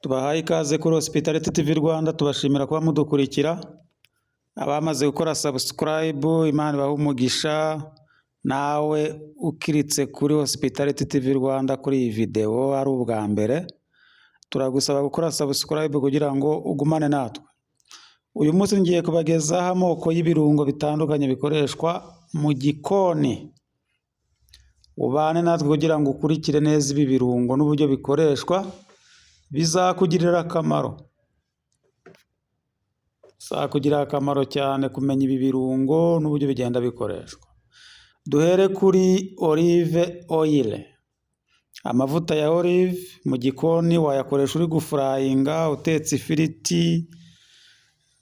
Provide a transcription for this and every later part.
Tubahaye ikaze kuri Hospitality TV Rwanda, tubashimira kuba mudukurikira. Abamaze gukora subscribe, Imana ibahe umugisha. Nawe ukiritse kuri Hospitality TV Rwanda kuri iyi video ari ubwa mbere, turagusaba gukora subscribe kugira ngo ugumane natwe. Uyu munsi ngiye kubagezaho amoko y'ibirungo bitandukanye bikoreshwa mu gikoni. Ubane natwe kugira ngo ukurikire neza ibi birungo n'uburyo bikoreshwa, bizakugirira akamaro. Bizakugirira akamaro cyane kumenya ibi birungo n'uburyo bigenda bikoreshwa. Duhere kuri olive oil. Amavuta ya olive mu gikoni wayakoresha uri gufurayinga, utetse ifiriti,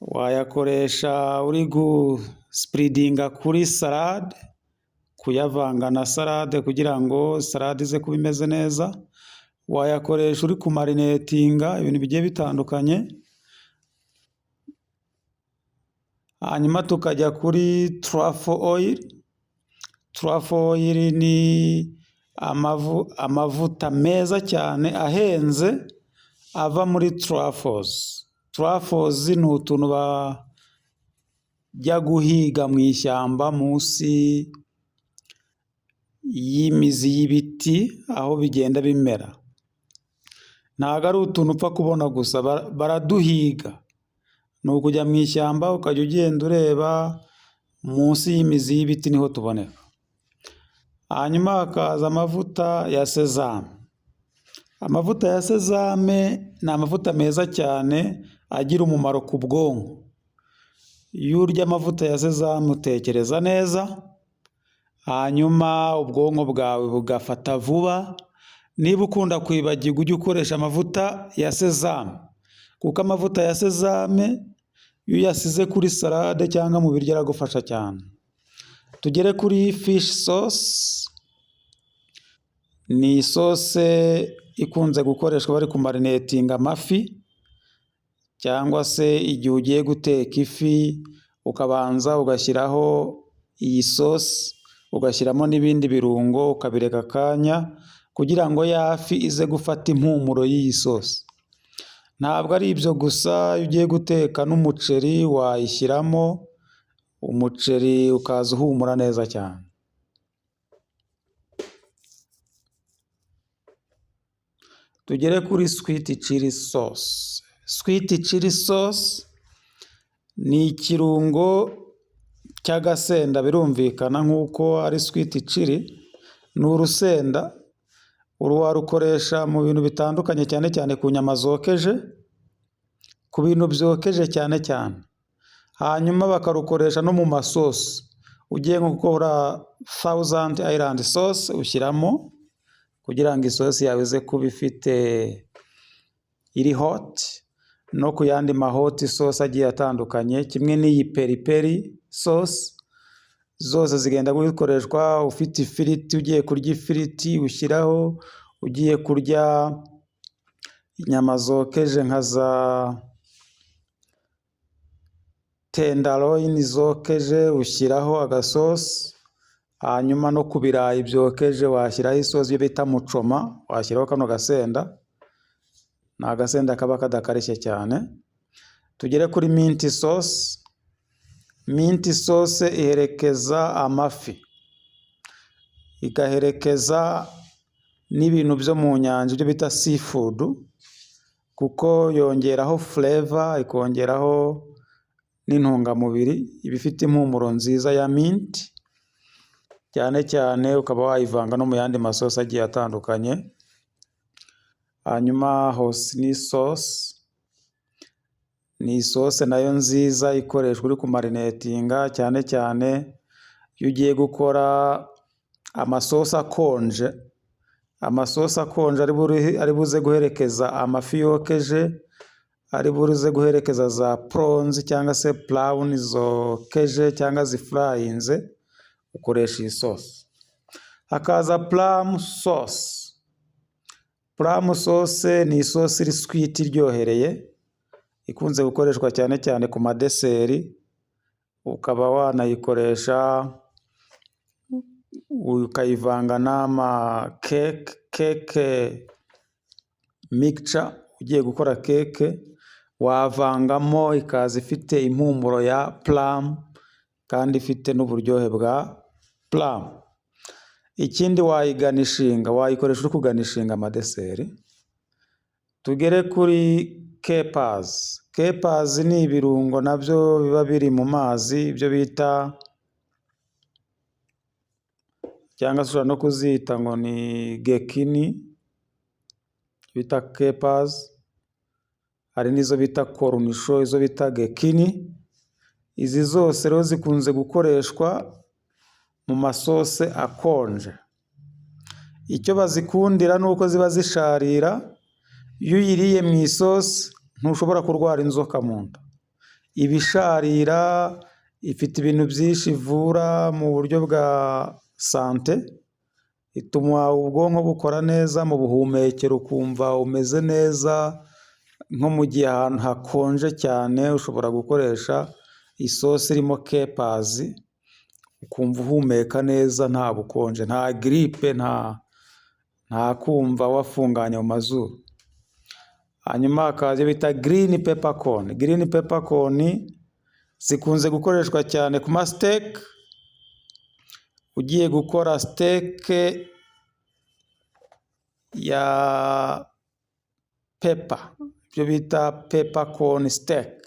wayakoresha uri guspreadinga kuri salade, kuyavanga na salade kugira ngo salade ize kuba imeze neza. Wayakoresha uri kumarinetinga ibintu bigiye bitandukanye. Hanyuma tukajya kuri truffle oil. Truffle oil ni amavuta meza cyane ahenze ava muri truffles. Truffles ni utuntu bajya guhiga mu ishyamba munsi y'imizi y'ibiti aho bigenda bimera. Ntabwo ari utuntu upfa kubona gusa, baraduhiga. Ni ukujya mu ishyamba ukajya ugenda ureba munsi y'imizi y'ibiti niho tuboneka. Hanyuma hakaza amavuta ya sezame. Amavuta ya sezame ni amavuta meza cyane agira umumaro ku bwonko. Iyo urya amavuta ya sezame utekereza neza, hanyuma ubwonko bwawe bugafata vuba. Niba ukunda kwibagirwa ujye ukoresha amavuta ya sezame, kuko amavuta ya sezame iyo uyasize kuri salade cyangwa mu biryo aragufasha cyane. Tugere kuri fish sauce. Ni sauce ikunze gukoreshwa bari kumarinetinga amafi, cyangwa se igihe ugiye guteka ifi ukabanza ugashyiraho iyi sauce, ugashyiramo n'ibindi birungo ukabireka akanya kugira ngo ya fi ize gufata impumuro y'iyi sauce. Ntabwo ari ibyo gusa, iyo ugiye guteka n'umuceri wayishyiramo, umuceri ukaza uhumura neza cyane. Tugere kuri sweet chili sauce. Sweet chili sauce ni ikirungo cy'agasenda, birumvikana nk'uko ari sweet chili. Ni urusenda, warukoresha mu bintu bitandukanye, cyane cyane ku nyama zokeje, ku bintu byokeje cyane cyane. Hanyuma bakarukoresha no mu masosi. Ugiye nko gukora Thousand Island sauce ushyiramo kugira ngo isosi yawe ize kuba iri hot, no ku yandi mahoti sauce agiye atandukanye, kimwe n'iyi peri peri sauce. Zose zigenda gukoreshwa ufite ifiriti, ugiye kurya ifiriti ushyiraho, ugiye kurya inyama zokeje nka za tenderloin zokeje ushyiraho agasosi. Hanyuma no ku birayi byokeje washyiraho isosi yo bita mucoma, washyiraho kano gasenda. Ni agasenda kaba kadakarishye cyane. Tugere kuri mint sauce. Mint sauce iherekeza amafi, igaherekeza n'ibintu byo mu nyanja ibyo bita seafood, kuko yongeraho flavor, ikongeraho n'intungamubiri, ibifite impumuro nziza ya mint cyane cyane. Ukaba wayivanga no mu yandi masosi agiye atandukanye. Hanyuma hoisin sauce ni sauce nayo nziza ikoreshwa uri kumarinetinga, cyane cyane iyo ugiye gukora amasosi akonje. Amasosi akonje ari buze guherekeza amafi yokeje, ari buze guherekeza za prawns cyangwa se brown zokeje cyangwa zifurayinze, ukoresha iyi sauce. Hakaza plum sauce. Plum sauce ni isosi iri sweet iryohereye, ikunze gukoreshwa cyane cyane ku madeseri. Ukaba wanayikoresha ukayivanga n'ama cake mixture ugiye gukora keke, wavangamo ikaza ifite impumuro ya plum kandi ifite n'uburyohe bwa plum. Ikindi wayiganishinga, wayikoresha uri kuganishinga amadeseri. Tugere kuri capers. Capers ni ibirungo nabyo biba biri mu mazi, ibyo bita cyangwa se ushobora no kuzita ngo ni gekini, bita capers. Hari n'izo bita korunisho, izo bita gekini. Izi zose rero zikunze gukoreshwa mu masose akonje. Icyo bazikundira ni uko ziba zisharira, iyo uyiriye mu isosi ntushobora kurwara inzoka mu nda. Iba isharira, ifite ibintu byinshi ivura mu buryo bwa sante, ituma ubwonko bukora neza mu buhumekero, ukumva umeze neza. Nko mu gihe ahantu hakonje cyane ushobora gukoresha isosi irimo capers, ukumva uhumeka neza nta bukonje, nta giripe, nta kumva wafunganye mu mazuru. Hanyuma hakaza ibyo bita green peppercorn. Green peppercorn zikunze gukoreshwa cyane ku masiteke. Ugiye gukora siteke ya pepper, ibyo bita peppercorn steak,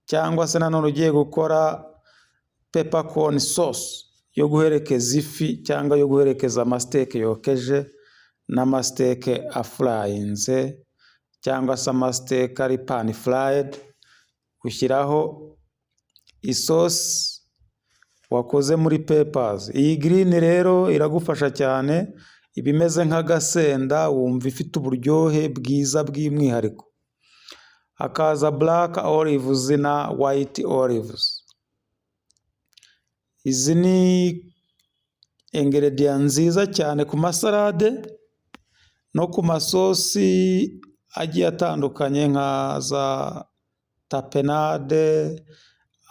cyangwa se nanone ugiye gukora peppercorn sauce yo guherekeza ifi cyangwa yo guherekeza amasiteke yokeje n'amasiteke afurayinze cyangwa se amasiteke ari pan fried. Ushyiraho isosi wakoze muri peppers. Iyi green rero iragufasha cyane, iba imeze nk'agasenda, wumva ifite uburyohe bwiza bw'umwihariko. Hakaza black olives na white olives. Izi ni ingredient nziza cyane ku masalade no ku masosi agiye atandukanye nka za tapenade,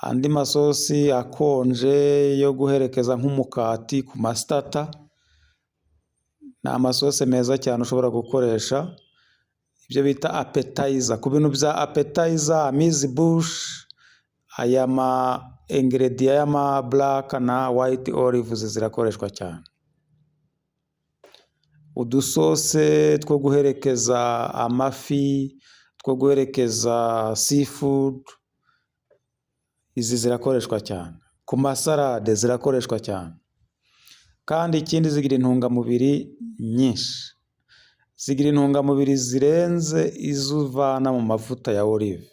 andi masosi akonje yo guherekeza nk'umukati ku masitata. Ni amasosi meza cyane ushobora gukoresha, ibyo bita appetizer. Ku bintu bya appetizer, amuse bouche, aya ma ingredient y'ama black na white olives zirakoreshwa cyane. Udusose two guherekeza amafi, two guherekeza seafood, izi zirakoreshwa cyane. Ku masalade zirakoreshwa cyane. Kandi ikindi zigira intungamubiri nyinshi. Zigira intungamubiri zirenze izo uvana mu mavuta ya olive.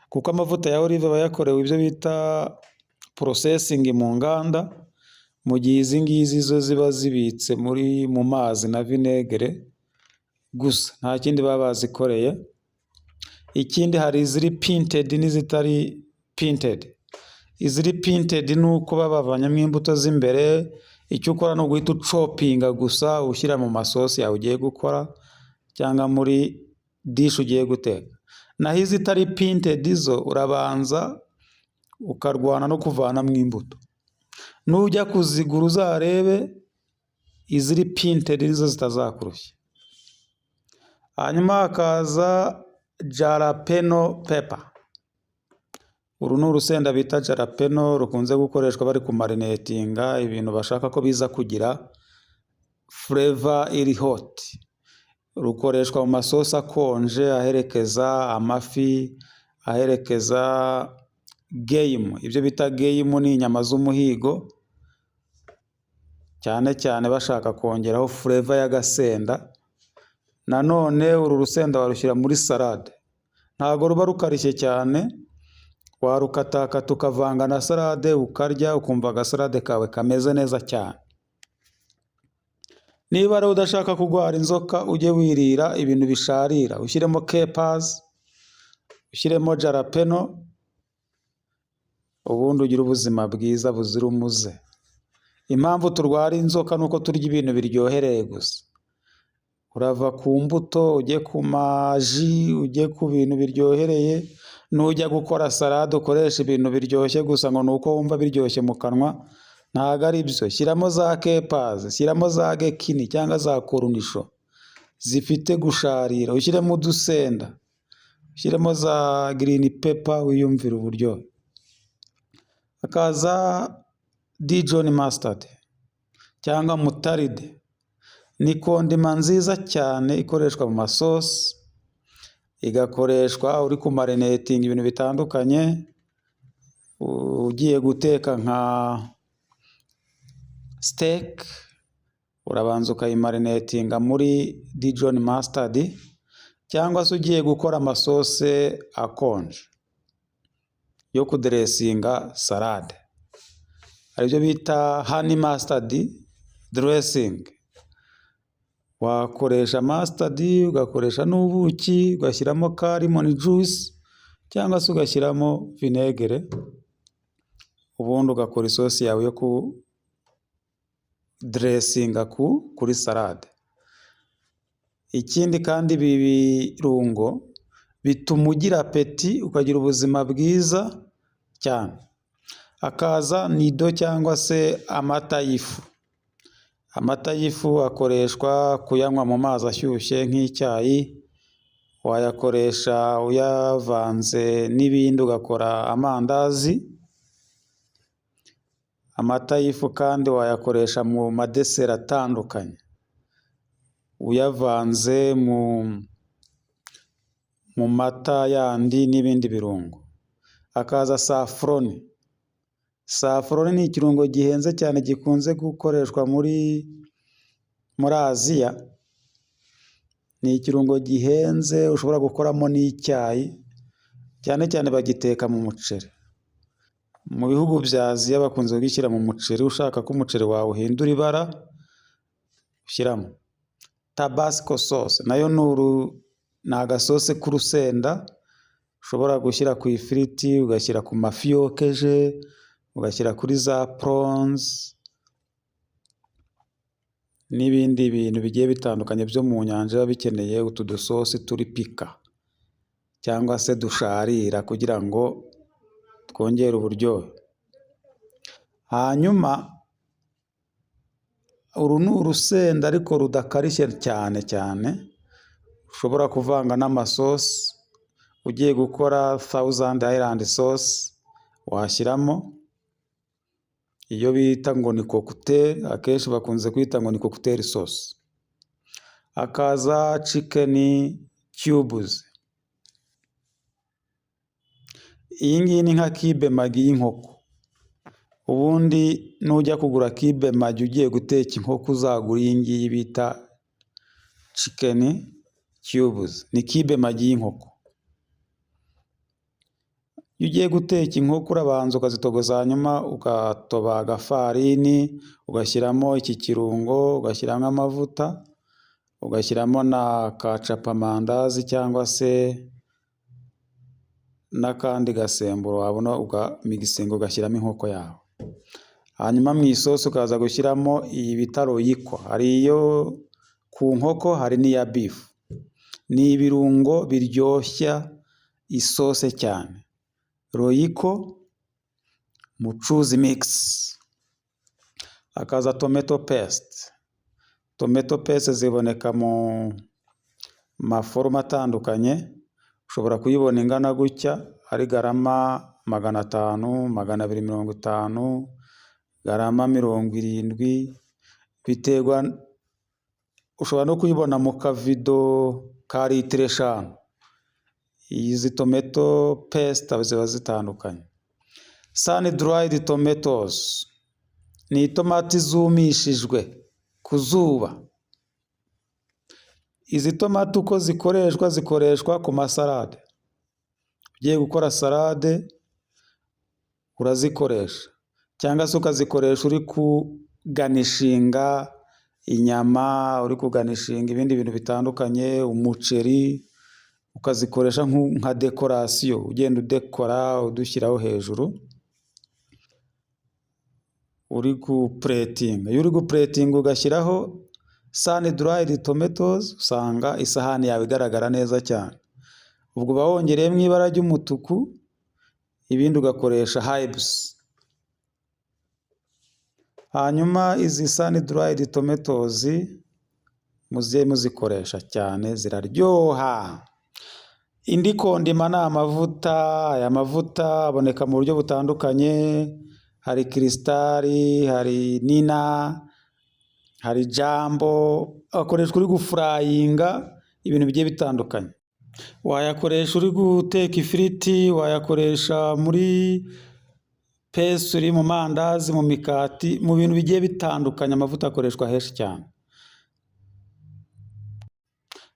Kuko amavuta ya olive aba yakorewe ibyo bita processing mu nganda, mu gihe izi ngizi zo ziba zibitse mu mazi na vinegere gusa, nta kindi baba bazikoreye. Ikindi hari iziri pinted n'izitari pinted. Iziri pinted ni uko baba bavanyemo imbuto z'imbere, icyo ukora ni uguhita ucopinga gusa ushyira mu masosi yawe ugiye gukora cyangwa muri dish ugiye guteka. Naho izitari pinted zo urabanza ukarwana no kuvanamo imbuto. Nujya kuzigura uzarebe iziri pinted nizo zitazakurushya. Hanyuma hakaza jalapeno pepper. Uru ni urusenda bita jalapeno, rukunze gukoreshwa bari kumarinetinga ibintu bashaka ko biza kugira flavor iri hot. Rukoreshwa mu masosi akonje aherekeza amafi, aherekeza game. Ibyo bita game ni inyama z'umuhigo, cyane cyane bashaka kongeraho flavor y'agasenda. Nanone uru rusenda warushyira muri salade. Ntago ruba rukarishye cyane, warukatakata ukavanga na salade ukarya, ukumva agasalade kawe kameze neza cyane. Niba rero udashaka kurwara inzoka, ujye wirira ibintu bisharira. Ushyiremo capers, ushyiremo jalapeno, ubundi ugire ubuzima bwiza buzira umuze. Impamvu turwara inzoka nuko turya ibintu biryohereye gusa. Urava ku mbuto, ujye ku maji, ujye ku bintu biryohereye. Nujya gukora salade ukoresha ibintu biryoshye gusa ngo nuko wumva biryoshye mu kanwa, ntago ari byo. Shyiramo za capers, shyiramo za gekini cyangwa za korunisho. zifite gusharira, ushyiremo udusenda, ushyiremo za girini pepa wiyumvira uburyohe. Hakaza Dijon mustard cyangwa mutaride, ni kondima nziza cyane ikoreshwa mu masosi, igakoreshwa uri kumarinetinga ibintu bitandukanye, ugiye guteka nka steak urabanza ukayimarinetinga muri Dijon mustard, cyangwa se ugiye gukora amasose akonje yo kuderesinga salade, aribyo bita honey mustard dressing. Wakoresha mustard, ugakoresha n'ubuki, ugashyiramo ka lemon juice cyangwa se ugashyiramo vinegere, ubundi ugakora isosi yawe yo ku dressinga kuri salade. Ikindi kandi ibi birungo bituma ugira apeti, ukagira ubuzima bwiza cyane. Hakaza nido cyangwa se amata y'ifu. Amata y'ifu akoreshwa kuyanywa mu mazi ashyushye nk'icyayi, wayakoresha uyavanze n'ibindi ugakora amandazi. Amata y'ifu kandi wayakoresha mu madeseri atandukanye, uyavanze mu mata yandi n'ibindi birungo. Hakaza safroni. Safroni ni ikirungo gihenze cyane gikunze gukoreshwa muri Aziya. Ni ikirungo gihenze ushobora gukoramo n'icyayi, cyane cyane bagiteka mu muceri. Mu bihugu bya Aziya bakunze kugishyira mu muceri, ushaka ko umuceri wawe uhindura ibara ushyiramo. Tabasco sauce nayo ni agasose k'urusenda ushobora gushyira ku ifiriti, ugashyira ku mafi yokeje, ugashyira kuri za prawns n'ibindi bintu bigiye bitandukanye byo mu nyanja biba bikeneye utu dusosi turi pika cyangwa se dusharira kugira ngo twongere uburyohe. Hanyuma uru ni urusenda ariko rudakarishye cyane cyane, ushobora kuvanga n'amasosi. Ugiye gukora Thousand Island sauce washyiramo iyo bita ngo ni cocktail, akenshi bakunze kwita ngo ni cocktail sauce. Hakaza chicken cubes. Iyi ngiyi ni nka kibe magi y'inkoko. Ubundi nujya kugura kibe magi ugiye guteka inkoko, uzagura iyi ngiyi bita chicken cubes, ni kibe magi y'inkoko. Iyo ugiye guteka inkoko urabanza ukazitogoza, hanyuma ugatoba agafarini, ugashyiramo iki kirungo, ugashyiramo amavuta, ugashyiramo na kacapamandazi cyangwa se n'akandi gasemburo wabona, ugamigisinga ugashyiramo inkoko yawe. Hanyuma mu isosi ukaza gushyiramo iyi bita royiko, hari iyo ku nkoko hari n'iya bifu. Ni ibirungo biryoshya isose cyane. Royiko, mucuzi mix. Hakaza tomato paste. Tomato paste ziboneka mu maforoma atandukanye, ushobora kuyibona ingana gutya, ari garama 500, 250, garama 70, biterwa. Ushobora no kuyibona mu kavido ka litiro 5. Izi tomato paste ziba zitandukanye. Sun dried tomatoes ni itomati zumishijwe ku zuba. Izi tomati uko zikoreshwa ku masalade. Ugiye gukora salade urazikoresha, cyangwa se ukazikoresha uri kuganishinga inyama, uri kuganishinga ibindi bintu bitandukanye, umuceri, ukazikoresha nka dekorasiyo, ugenda udekora udushyiraho hejuru, uri gupuretinga. Iyo uri gupuretinga ugashyiraho sun dried tomatoes, usanga isahani yawe igaragara neza cyane. Ubwo uba wongereyemo ibara ry'umutuku, ibindi ugakoresha herbs. Hanyuma izi sun dried tomatoes muze muzikoresha cyane ziraryoha. Indi kondima ni amavuta. Aya mavuta aboneka mu buryo butandukanye, hari kirisitari, hari nina, hari jambo, akoreshwa uri gufurayinga ibintu bigiye bitandukanye. Wayakoresha uri guteka ifiriti, wayakoresha muri pesuri, mu mandazi, mu mikati, mu bintu bigiye bitandukanye. Amavuta akoreshwa henshi cyane.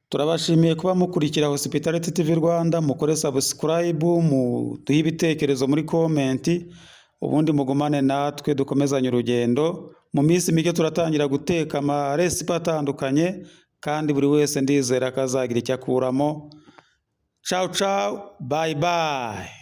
Turabashimiye kuba mukurikira Hospitality TV Rwanda, mukore subscribe, muduhe ibitekerezo muri komenti, ubundi mugumane natwe dukomezanye urugendo. Mu minsi mike turatangira guteka amaresipe atandukanye, kandi buri wese ndizera ko azagira icyo akuramo. Ciao ciao, bye bye.